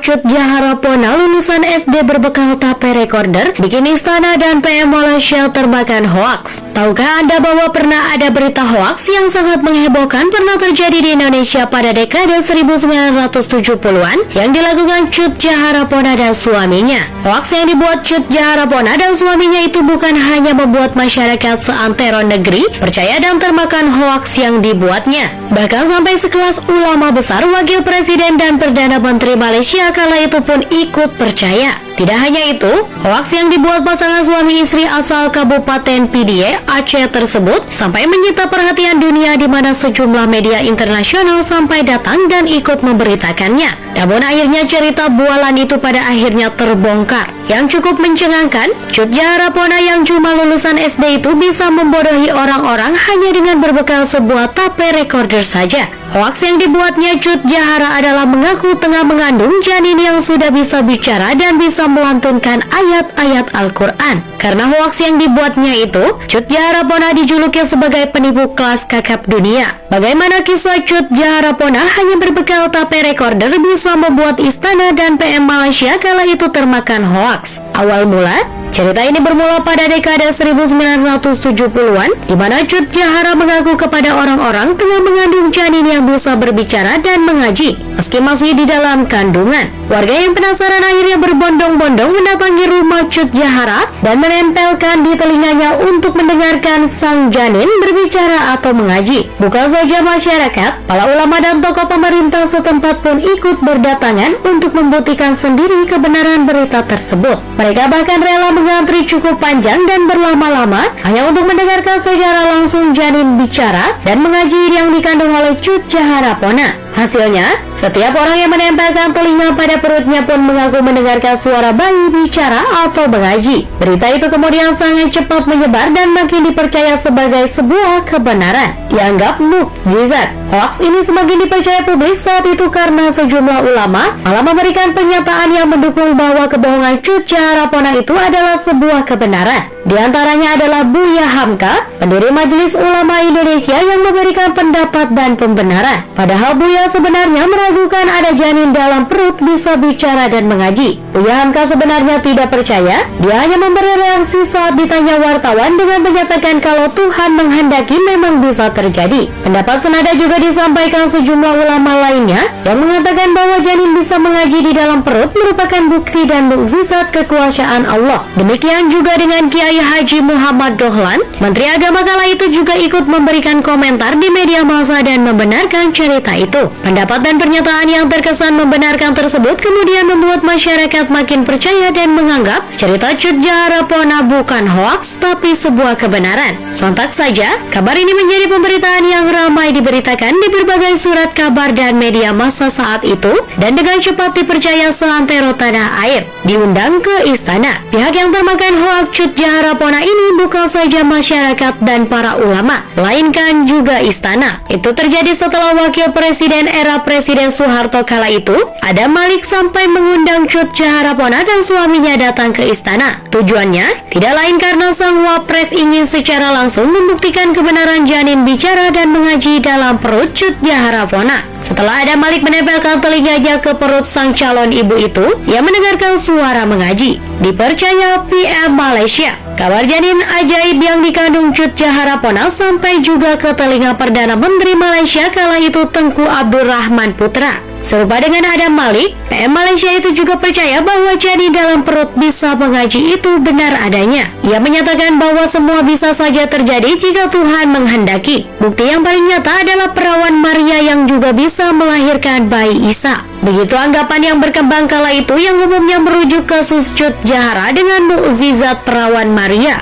Cut Jaharapona lulusan SD berbekal tape recorder bikin istana dan PM Malaysia termakan hoaks. Tahukah Anda bahwa pernah ada berita hoaks yang sangat menghebohkan pernah terjadi di Indonesia pada dekade 1970-an yang dilakukan Cut Jaharapona dan suaminya. Hoaks yang dibuat Cut Jaharapona dan suaminya itu bukan hanya membuat masyarakat seantero negeri percaya dan termakan hoaks yang dibuatnya, bahkan sampai sekelas ulama besar, wakil presiden dan perdana menteri Malaysia kala itu pun ikut percaya. Tidak hanya itu, hoaks yang dibuat pasangan suami istri asal Kabupaten Pidie, Aceh tersebut sampai menyita perhatian dunia di mana sejumlah media internasional sampai datang dan ikut memberitakannya. Namun akhirnya cerita bualan itu pada akhirnya terbongkar. Yang cukup mencengangkan, Cut Jaharapona yang cuma lulusan SD itu bisa membodohi orang-orang hanya dengan berbekal sebuah tape recorder saja. Hoaks yang dibuatnya Cut Jahara adalah mengaku tengah mengandung janin yang sudah bisa bicara dan bisa melantunkan ayat-ayat Al-Quran. Karena hoaks yang dibuatnya itu, Cut Jaharapona dijuluki sebagai penipu kelas kakap dunia. Bagaimana kisah Cut Jaharapona hanya berbekal tape recorder bisa membuat istana dan PM Malaysia kala itu termakan hoaks? Awal mula, cerita ini bermula pada dekade 1970-an, di mana Cut Jahara mengaku kepada orang-orang tengah mengandung janin yang bisa berbicara dan mengaji, meski masih di dalam kandungan. Warga yang penasaran akhirnya berbondong-bondong mendatangi rumah Cut Jahara dan menempelkan di telinganya untuk mendengarkan sang janin berbicara atau mengaji. Bukan saja masyarakat, para ulama dan tokoh pemerintah setempat pun ikut berdatangan untuk membuktikan sendiri kebenaran berita tersebut. Mereka bahkan rela mengantri cukup panjang dan berlama-lama hanya untuk mendengarkan secara langsung janin bicara dan mengaji yang dikandung oleh Cut Jaharapona. Hasilnya, setiap orang yang menempelkan telinga pada perutnya pun mengaku mendengarkan suara bayi bicara atau mengaji. Berita itu kemudian sangat cepat menyebar dan makin dipercaya sebagai sebuah kebenaran, dianggap mukjizat. Hoaks ini semakin dipercaya publik saat itu karena sejumlah ulama malah memberikan pernyataan yang mendukung bahwa kebohongan Cut Jaharapona itu adalah sebuah kebenaran. Di antaranya adalah Buya Hamka, pendiri Majelis Ulama Indonesia yang memberikan pendapat dan pembenaran. Padahal Buya sebenarnya meragukan ada janin dalam perut bisa bicara dan mengaji. Buya Hamka sebenarnya tidak percaya. Dia hanya memberi reaksi saat ditanya wartawan dengan menyatakan kalau Tuhan menghendaki memang bisa terjadi. Pendapat senada juga disampaikan sejumlah ulama lainnya yang mengatakan bahwa janin bisa mengaji di dalam perut merupakan bukti dan mukjizat kekuasaan Allah. Demikian juga dengan Kiai Haji Muhammad Dahlan, Menteri Agama kala itu juga ikut memberikan komentar di media massa dan membenarkan cerita itu. Pendapat dan pernyataan yang terkesan membenarkan tersebut kemudian membuat masyarakat makin percaya dan menganggap cerita Cut Jaharapona bukan hoaks tapi sebuah kebenaran. Sontak saja, kabar ini menjadi pemberitaan yang ramai diberitakan di berbagai surat kabar dan media massa saat itu dan dengan cepat dipercaya seantero tanah air. Diundang ke istana. Pihak yang termakan hoaks Cut Jaharapona ini bukan saja masyarakat dan para ulama, melainkan juga istana. Itu terjadi setelah wakil presiden era Presiden Soeharto kala itu, Adam Malik, sampai mengundang Cut Jaharapona dan suaminya datang ke istana. Tujuannya tidak lain karena sang wapres ingin secara langsung membuktikan kebenaran janin bicara dan mengaji dalam perut Cut Jaharapona. Setelah Adam Malik menempelkan telinganya ke perut sang calon ibu itu, ia mendengarkan suara mengaji. Dipercaya PM Malaysia, kabar janin ajaib yang dikandung Cut Jaharapona sampai juga ke telinga Perdana Menteri Malaysia kala itu Tengku Abdul Rahman Putra. Serupa dengan Adam Malik, PM Malaysia itu juga percaya bahwa janin dalam perut bisa mengaji itu benar adanya. Ia menyatakan bahwa semua bisa saja terjadi jika Tuhan menghendaki. Bukti yang paling nyata adalah perawan Maria yang juga bisa melahirkan bayi Isa. Begitu anggapan yang berkembang kala itu yang umumnya merujuk kasus Cut Jahara dengan mukjizat perawan Maria.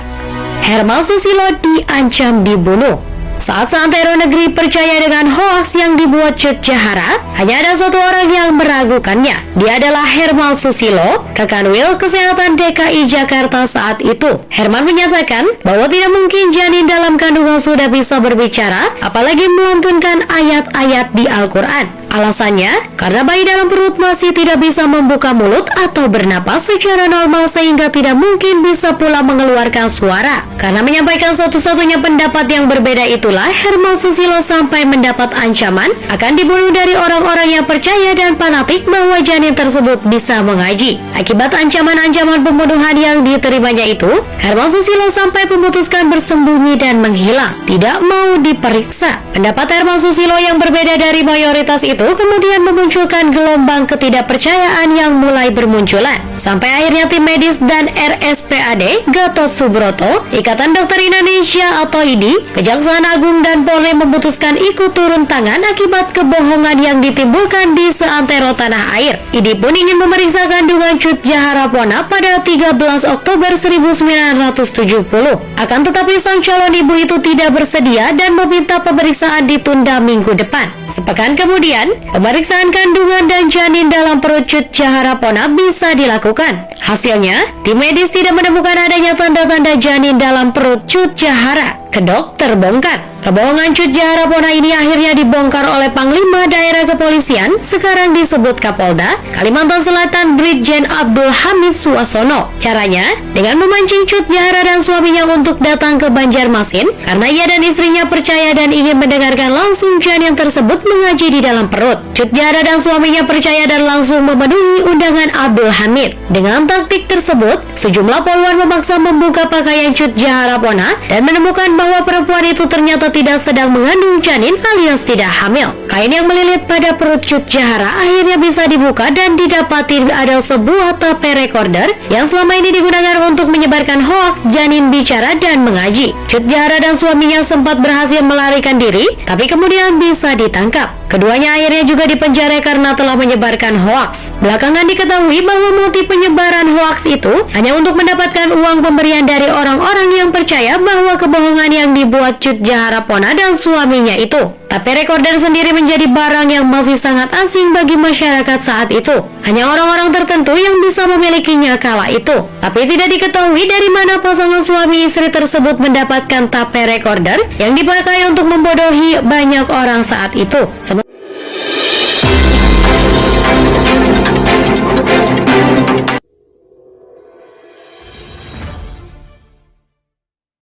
Herman Susilo diancam dibunuh. Saat seantero negeri percaya dengan hoaks yang dibuat Cut Jahara, hanya ada satu orang yang meragukannya. Dia adalah Herman Susilo, Kakanwil Kesehatan DKI Jakarta saat itu. Herman menyatakan bahwa tidak mungkin janin dalam kandungan sudah bisa berbicara, apalagi melantunkan ayat-ayat di Al-Quran. Alasannya, karena bayi dalam perut masih tidak bisa membuka mulut atau bernapas secara normal sehingga tidak mungkin bisa pula mengeluarkan suara. Karena menyampaikan satu-satunya pendapat yang berbeda itulah Herman Susilo sampai mendapat ancaman akan dibunuh dari orang-orang yang percaya dan fanatik bahwa janin tersebut bisa mengaji. Akibat ancaman-ancaman pembunuhan yang diterimanya itu, Herman Susilo sampai memutuskan bersembunyi dan menghilang, tidak mau diperiksa. Pendapat Herman Susilo yang berbeda dari mayoritas itu kemudian memunculkan gelombang ketidakpercayaan yang mulai bermunculan. Sampai akhirnya tim medis dan RSPAD Gatot Subroto, Ikatan Dokter Indonesia atau IDI, Kejaksaan Agung dan Polri memutuskan ikut turun tangan akibat kebohongan yang ditimbulkan di seantero tanah air. IDI pun ingin memeriksa kandungan Cut Jaharapona pada 13 Oktober 1970. Akan tetapi sang calon ibu itu tidak bersedia dan meminta pemeriksaan ditunda minggu depan. Sepekan kemudian, pemeriksaan kandungan dan janin dalam perut Cut Jaharapona bisa dilakukan. Hasilnya, tim medis tidak menemukan adanya tanda-tanda janin dalam perut Cut Jahara. Kedok terbongkar. Kebohongan Cut Jaharapona ini akhirnya dibongkar oleh Panglima Daerah Kepolisian, sekarang disebut Kapolda, Kalimantan Selatan Brigjen Abdul Hamid Suasono. Caranya, dengan memancing Cut Jahara dan suaminya untuk datang ke Banjarmasin, karena ia dan istrinya percaya dan ingin mendengarkan langsung janin tersebut mengaji di dalam perut. Cut Jahara dan suaminya percaya dan langsung memenuhi undangan Abdul Hamid. Dengan taktik tersebut, sejumlah poluan memaksa membuka pakaian Cut Jaharapona dan menemukan bahwa perempuan itu ternyata tidak sedang mengandung janin alias tidak hamil. Kain yang melilit pada perut Cut Jahara akhirnya bisa dibuka dan didapati ada sebuah tape recorder yang selama ini digunakan untuk menyebarkan hoaks janin bicara dan mengaji. Cut Jahara dan suaminya sempat berhasil melarikan diri, tapi kemudian bisa ditangkap. Keduanya akhirnya juga dipenjara karena telah menyebarkan hoaks. Belakangan diketahui bahwa motif penyebaran hoaks itu hanya untuk mendapatkan uang pemberian dari orang-orang yang percaya bahwa kebohongan yang dibuat Cut Jaharapona dan suaminya itu. Tapi recorder sendiri menjadi barang yang masih sangat asing bagi masyarakat saat itu. Hanya orang-orang tertentu yang bisa memilikinya kala itu. Tapi tidak diketahui dari mana pasangan suami istri tersebut mendapatkan tape recorder yang dipakai untuk membodohi banyak orang saat itu.